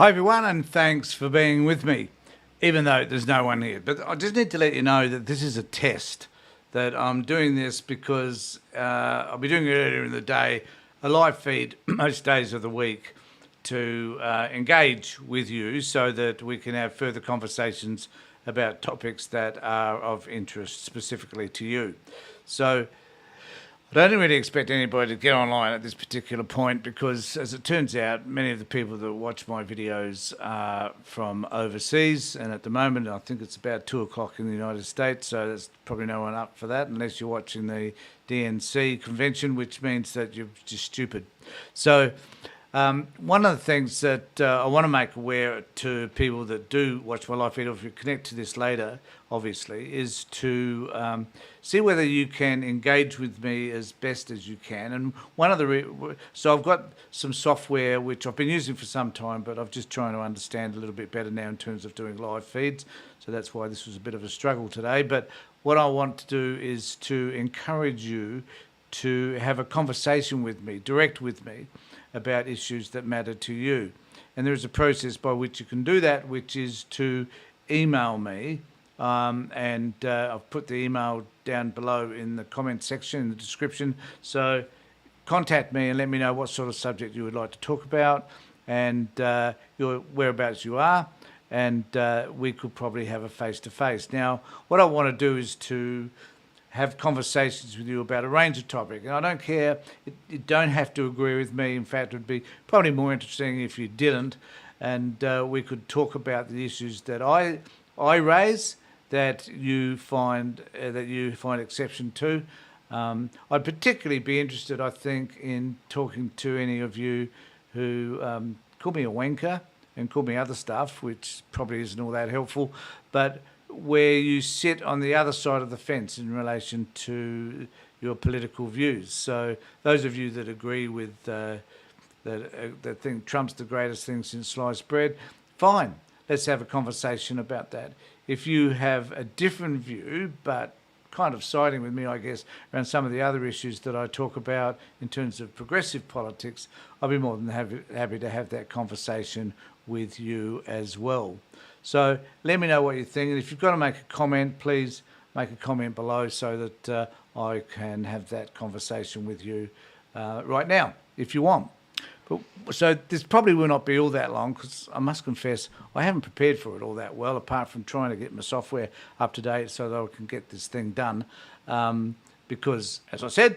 Hi everyone, and thanks for being with me, even though there's no one here. But I just need to let you know that this is a test, that I'm doing this because I'll be doing it earlier in the day, a live feed most days of the week to engage with you so that we can have further conversations about topics that are of interest specifically to you. So I don't really expect anybody to get online at this particular point because, as it turns out, many of the people that watch my videos are from overseas, and at the moment I think it's about 2 o'clock in the United States, so there's probably no one up for that unless you're watching the DNC convention, which means that you're just stupid. So one of the things that I want to make aware to people that do watch my live feed, or if you connect to this later, obviously, is to see whether you can engage with me as best as you can. And one of the so I've got some software which I've been using for some time, but I'm just trying to understand a little bit better now in terms of doing live feeds. So that's why this was a bit of a struggle today. But what I want to do is to encourage you to have a conversation with me, direct with me, about issues that matter to you. And there is a process by which you can do that, which is to email me. And I've put the email down below in the comment section, in the description. So contact me and let me know what sort of subject you would like to talk about and your whereabouts you are. And we could probably have a face-to-face. Now, what I want to do is to have conversations with you about a range of topics. And I don't care, you don't have to agree with me. In fact, it would be probably more interesting if you didn't. And we could talk about the issues that I raise that you find exception to. I'd particularly be interested, I think, in talking to any of you who call me a wanker and call me other stuff, which probably isn't all that helpful, but where you sit on the other side of the fence in relation to your political views. So those of you that agree with that think Trump's the greatest thing since sliced bread, fine, let's have a conversation about that. If you have a different view, but kind of siding with me, I guess, around some of the other issues that I talk about in terms of progressive politics, I'll be more than happy to have that conversation with you as well. So let me know what you think. And if you've got to make a comment, please make a comment below so that I can have that conversation with you right now, if you want. So this probably will not be all that long because I must confess I haven't prepared for it all that well, apart from trying to get my software up to date so that I can get this thing done. Because, as I said,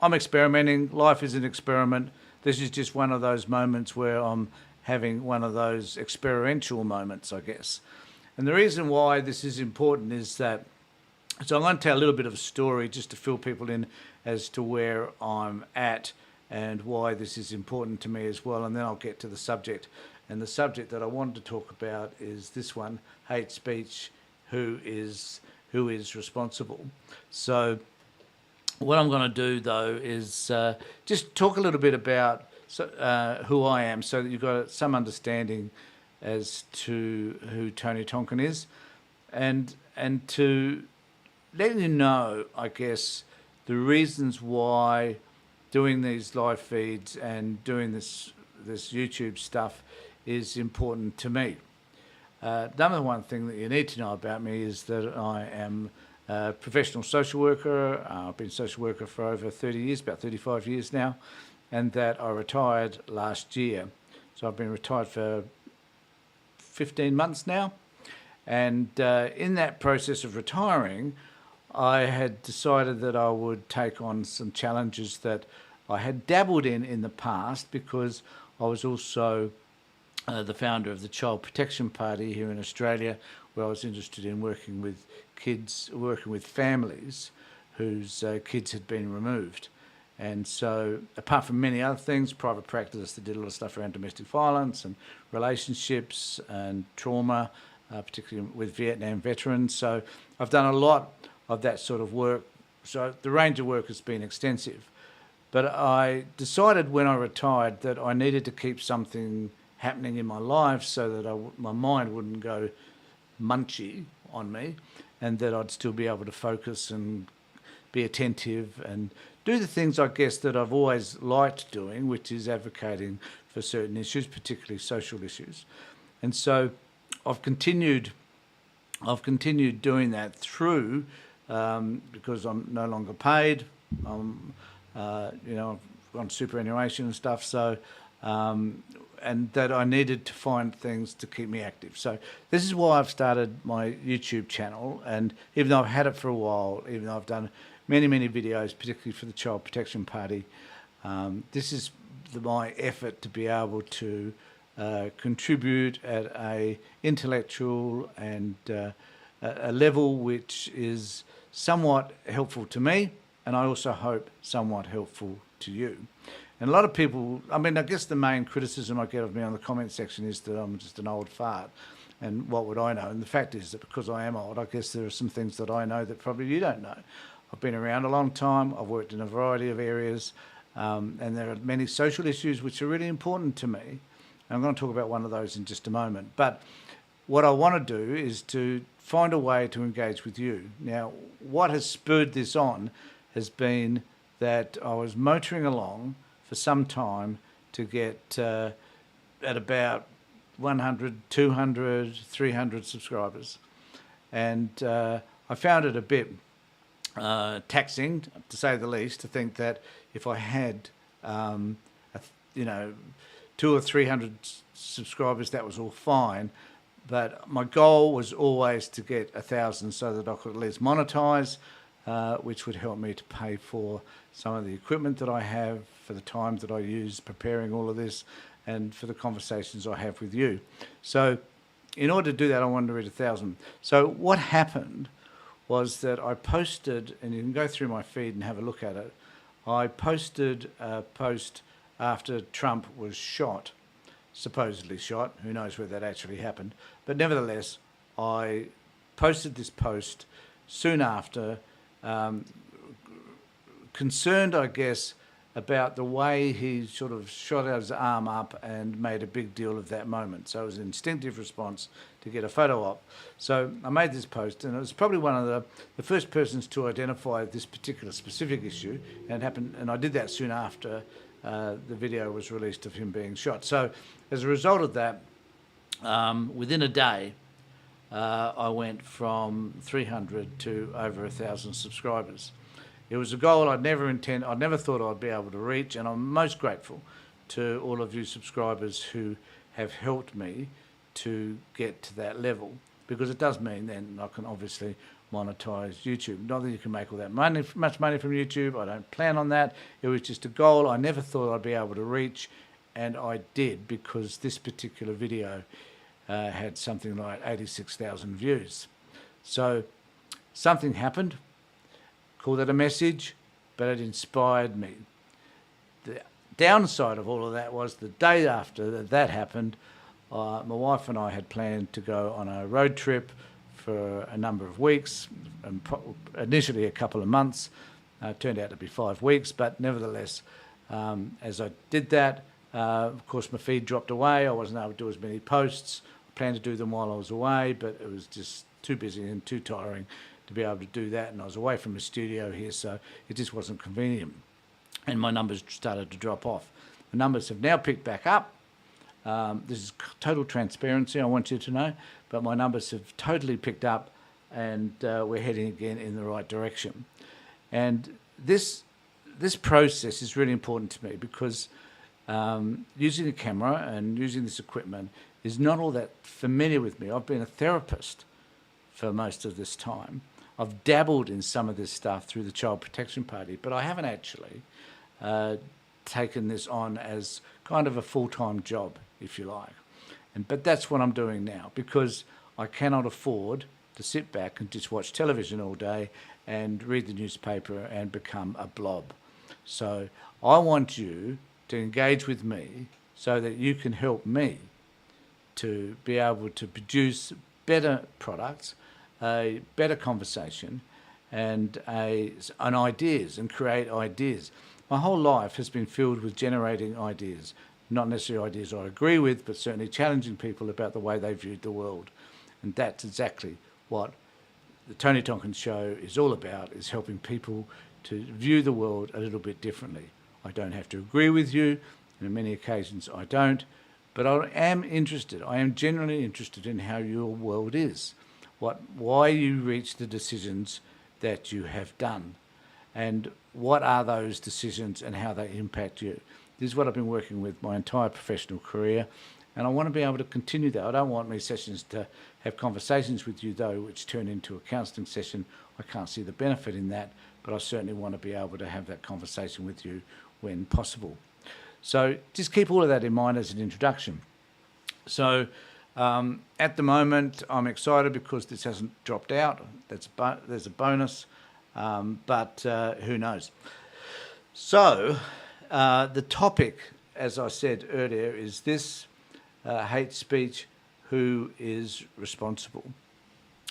I'm experimenting. Life is an experiment. This is just one of those moments where I'm having one of those experiential moments, I guess. And the reason why this is important is that, so I'm going to tell a little bit of a story just to fill people in as to where I'm at and why this is important to me as well, and then I'll get to the subject. And the subject that I wanted to talk about is this one, hate speech, who is responsible. So what I'm going to do, though, is just talk a little bit about who I am so that you've got some understanding as to who Tony Tonkin is, and to let you know, I guess, the reasons why doing these live feeds and doing this YouTube stuff is important to me. Number one thing that you need to know about me is that I am a professional social worker. I've been a social worker for over 30 years, about 35 years now, and that I retired last year. So I've been retired for 15 months now. And in that process of retiring, I had decided that I would take on some challenges that I had dabbled in the past, because I was also the founder of the Child Protection Party here in Australia, where I was interested in working with kids, working with families whose kids had been removed. And so, apart from many other things, private practice, I did a lot of stuff around domestic violence and relationships and trauma, particularly with Vietnam veterans. So I've done a lot of that sort of work. So the range of work has been extensive. But I decided when I retired that I needed to keep something happening in my life so that my mind wouldn't go munchy on me, and that I'd still be able to focus and be attentive and do the things, I guess, that I've always liked doing, which is advocating for certain issues, particularly social issues. And so I've continued doing that through, because I'm no longer paid. I've gone superannuation and stuff. So, and that I needed to find things to keep me active. So this is why I've started my YouTube channel. And even though I've had it for a while, even though I've done many, many videos, particularly for the Child Protection Party, this is my effort to be able to contribute at a intellectual and a level which is somewhat helpful to me, and I also hope somewhat helpful to you. And a lot of people, I mean, I guess the main criticism I get of me on the comment section is that I'm just an old fart, and what would I know? And the fact is that because I am old, I guess there are some things that I know that probably you don't know. I've been around a long time, I've worked in a variety of areas, and there are many social issues which are really important to me. And I'm going to talk about one of those in just a moment. But what I want to do is to find a way to engage with you. Now, what has spurred this on has been that I was motoring along for some time to get at about 100, 200, 300 subscribers. And I found it a bit taxing, to say the least, to think that if I had, 200 or 300 subscribers, that was all fine. But my goal was always to get 1,000 so that I could at least monetize, which would help me to pay for some of the equipment that I have, for the time that I use preparing all of this, and for the conversations I have with you. So in order to do that, I wanted to reach 1,000. So what happened was that I posted, and you can go through my feed and have a look at it, I posted a post after Trump was shot, supposedly shot. Who knows whether that actually happened. But nevertheless, I posted this post soon after, concerned, I guess, about the way he sort of shot his arm up and made a big deal of that moment. So it was an instinctive response to get a photo op. So I made this post, and it was probably one of the first persons to identify this particular specific issue, and it happened, and I did that soon after the video was released of him being shot. So as a result of that, within a day, I went from 300 to over 1,000 subscribers. It was a goal I'd never thought I'd be able to reach, and I'm most grateful to all of you subscribers who have helped me to get to that level, because it does mean then I can obviously monetize YouTube. Not that you can make all that much money from YouTube. I don't plan on that. It was just a goal I never thought I'd be able to reach, and I did, because this particular video had something like 86,000 views. So something happened. Call that a message, but it inspired me. The downside of all of that was the day after that happened, my wife and I had planned to go on a road trip for a number of weeks, and initially a couple of months. Turned out to be 5 weeks, but nevertheless, as I did that, of course my feed dropped away. I wasn't able to do as many posts. I planned to do them while I was away, but it was just too busy and too tiring to be able to do that, and I was away from the studio here, so it just wasn't convenient. And my numbers started to drop off. The numbers have now picked back up. This is total transparency, I want you to know, but my numbers have totally picked up, and we're heading again in the right direction. And this process is really important to me, because using a camera and using this equipment is not all that familiar with me. I've been a therapist for most of this time. I've dabbled in some of this stuff through the Child Protection Party, but I haven't actually taken this on as kind of a full-time job, if you like. But that's what I'm doing now, because I cannot afford to sit back and just watch television all day and read the newspaper and become a blob. So I want you to engage with me so that you can help me to be able to produce better products, a better conversation, and an ideas, and create ideas. My whole life has been filled with generating ideas, not necessarily ideas I agree with, but certainly challenging people about the way they viewed the world. And that's exactly what the Tony Tonkin Show is all about, is helping people to view the world a little bit differently. I don't have to agree with you, and on many occasions I don't, but I am interested. I am genuinely interested in how your world is, why you reach the decisions that you have done, and what are those decisions and how they impact you. This is what I've been working with my entire professional career, and I want to be able to continue that. I don't want my sessions to have conversations with you, though, which turn into a counselling session. I can't see the benefit in that, but I certainly want to be able to have that conversation with you when possible. So just keep all of that in mind as an introduction. So at the moment, I'm excited because this hasn't dropped out. There's a bonus, but who knows? So the topic, as I said earlier, is this hate speech, who is responsible?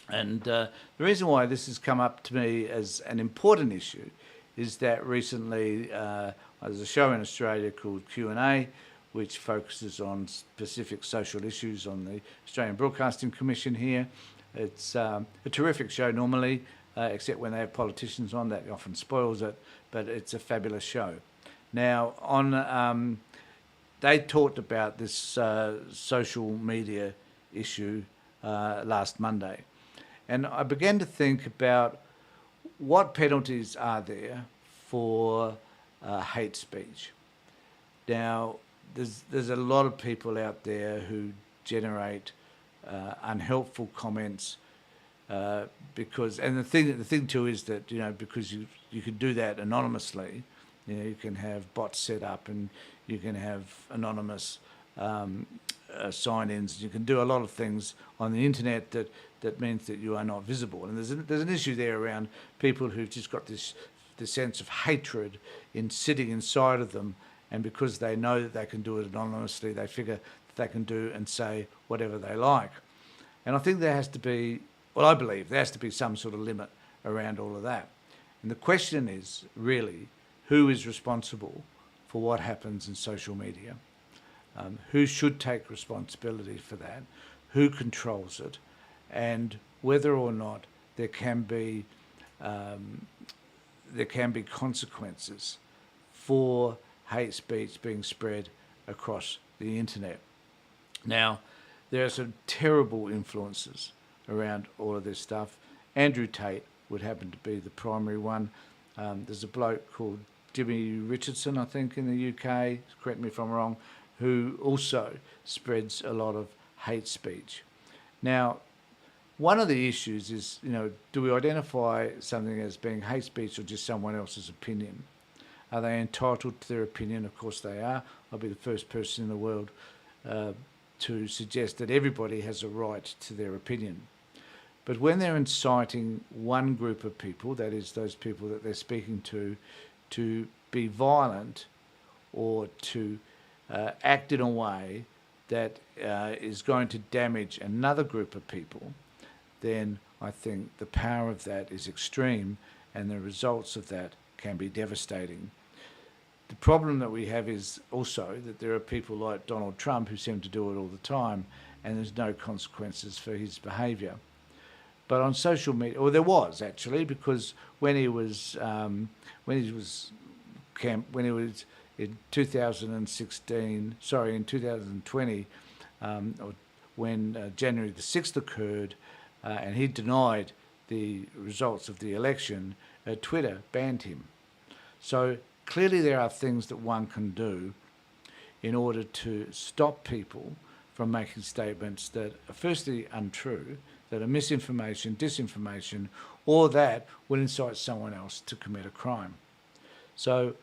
And the reason why this has come up to me as an important issue is that recently there's a show in Australia called Q&A, which focuses on specific social issues on the Australian Broadcasting Commission here. It's a terrific show normally, except when they have politicians on, that often spoils it, but it's a fabulous show. Now, they talked about this social media issue last Monday, and I began to think about what penalties are there for hate speech. Now, there's a lot of people out there who generate unhelpful comments because, and the thing too is that, you know, because you can do that anonymously. You know, you can have bots set up and you can have anonymous sign-ins. You can do a lot of things on the internet that means that you are not visible. And there's an issue there around people who've just got this sense of hatred sitting inside of them, and because they know that they can do it anonymously, they figure that they can do and say whatever they like. And I think there has to be, well, I believe there has to be some sort of limit around all of that. And the question is really, who is responsible for what happens in social media? Who should take responsibility for that? Who controls it? And whether or not there can be consequences for hate speech being spread across the internet. Now, there are some terrible influences around all of this stuff. Andrew Tate would happen to be the primary one. There's a bloke called Jimmy Richardson, I think, in the UK, correct me if I'm wrong, who also spreads a lot of hate speech. Now, one of the issues is, you know, do we identify something as being hate speech or just someone else's opinion? Are they entitled to their opinion? Of course they are. I'll be the first person in the world to suggest that everybody has a right to their opinion. But when they're inciting one group of people, that is those people that they're speaking to be violent or to act in a way that is going to damage another group of people, then I think the power of that is extreme and the results of that can be devastating. The problem that we have is also that there are people like Donald Trump who seem to do it all the time, and there's no consequences for his behaviour. But on social media, or there was actually, because when he was in 2020, when January the 6th occurred, and he denied the results of the election, Twitter banned him. So clearly there are things that one can do in order to stop people from making statements that are firstly untrue, that are misinformation, disinformation, or that will incite someone else to commit a crime. So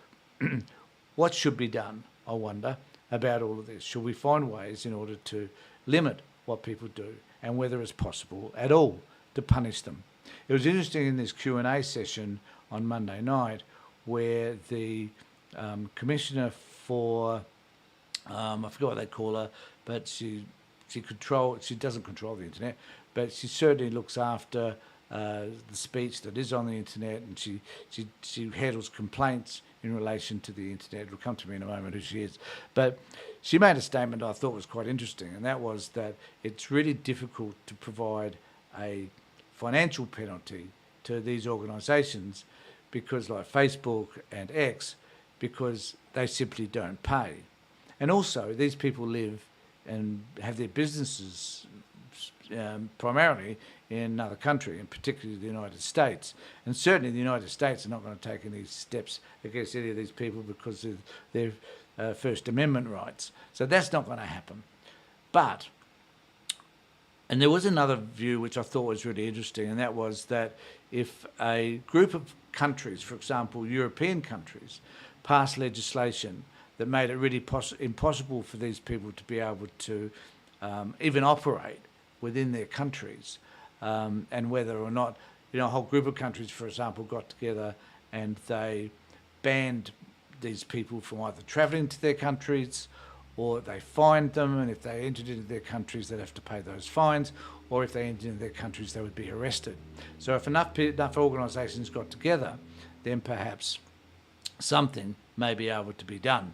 what should be done, I wonder, about all of this? Should we find ways in order to limit what people do, and whether it's possible at all to punish them? It was interesting in this Q&A session on Monday night where the commissioner for, I forgot what they call her, but she doesn't control the internet, but she certainly looks after the speech that is on the internet, and she handles complaints in relation to the internet. It'll come to me in a moment who she is. But she made a statement I thought was quite interesting, and that was that it's really difficult to provide a financial penalty to these organisations because like Facebook and X, because they simply don't pay. And also, these people live and have their businesses primarily in another country, and particularly the United States. And certainly the United States are not going to take any steps against any of these people because of their First Amendment rights. So that's not going to happen. But, and there was another view which I thought was really interesting, and that was that if a group of countries, for example, European countries, passed legislation that made it really impossible for these people to be able to even operate within their countries, and whether or not, a whole group of countries, for example, got together and they banned these people from either travelling to their countries, or they fined them, and if they entered into their countries, they'd have to pay those fines, or if they entered into their countries, they would be arrested. So if enough organisations got together, then perhaps something may be able to be done.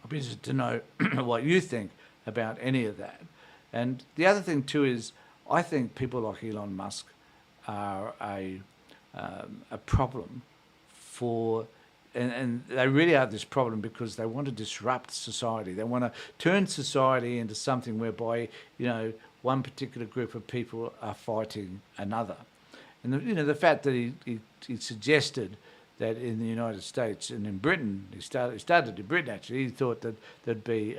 I'd be interested to know what you think about any of that. And the other thing too is, I think people like Elon Musk are a problem for, and they really are this problem because they want to disrupt society. They want to turn society into something whereby, one particular group of people are fighting another. And the fact that he suggested that in the United States and in Britain, he started in Britain actually, he thought that there'd be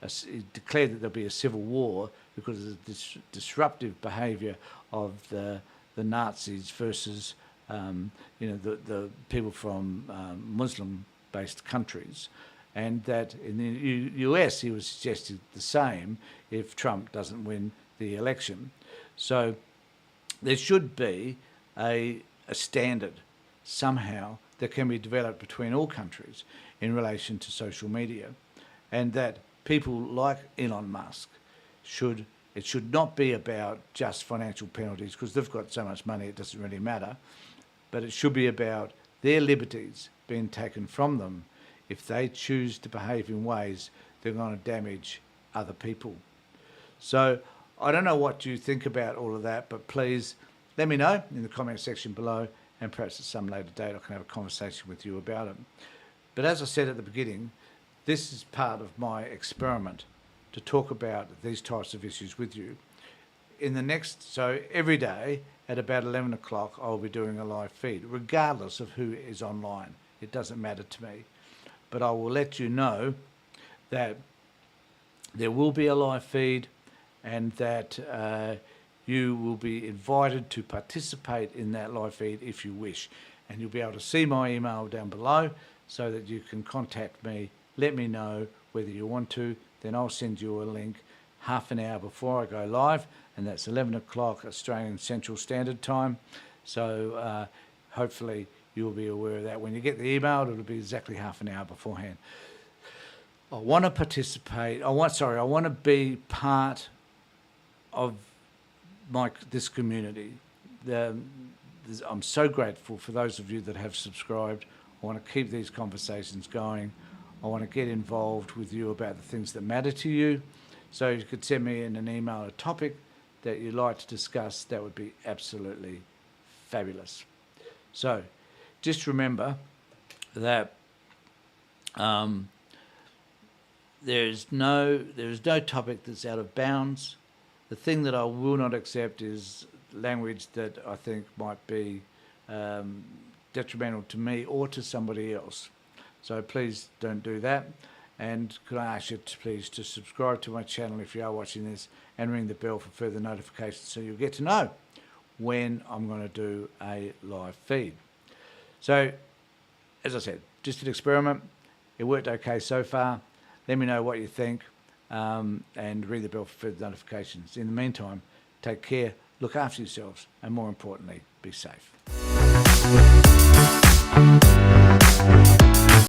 he declared that there'll be a civil war because of the disruptive behaviour of the Nazis versus the people from Muslim-based countries, and that in the US he was suggesting the same if Trump doesn't win the election. So there should be a standard somehow that can be developed between all countries in relation to social media, and that people like Elon Musk it should not be about just financial penalties because they've got so much money it doesn't really matter, but it should be about their liberties being taken from them if they choose to behave in ways that are going to damage other people. So I don't know what you think about all of that, but please let me know in the comment section below, and perhaps at some later date I can have a conversation with you about it. But as I said at the beginning, this is part of my experiment to talk about these types of issues with you. So every day at about 11 o'clock, I'll be doing a live feed, regardless of who is online. It doesn't matter to me. But I will let you know that there will be a live feed, and that you will be invited to participate in that live feed if you wish. And you'll be able to see my email down below so that you can contact me, let me know whether you want to, then I'll send you a link half an hour before I go live, and that's 11 o'clock Australian Central Standard Time. So hopefully you'll be aware of that. When you get the email, it'll be exactly half an hour beforehand. I want to participate. I want to be part of this community. I'm so grateful for those of you that have subscribed. I want to keep these conversations going. I want to get involved with you about the things that matter to you. So you could send me in an email a topic that you'd like to discuss. That would be absolutely fabulous. So just remember that there is no topic that's out of bounds. The thing that I will not accept is language that I think might be detrimental to me or to somebody else. So please don't do that. And could I ask you please to subscribe to my channel if you are watching this, and ring the bell for further notifications so you'll get to know when I'm going to do a live feed. So, as I said, just an experiment. It worked okay so far. Let me know what you think, and ring the bell for further notifications. In the meantime, take care, look after yourselves, and more importantly, be safe.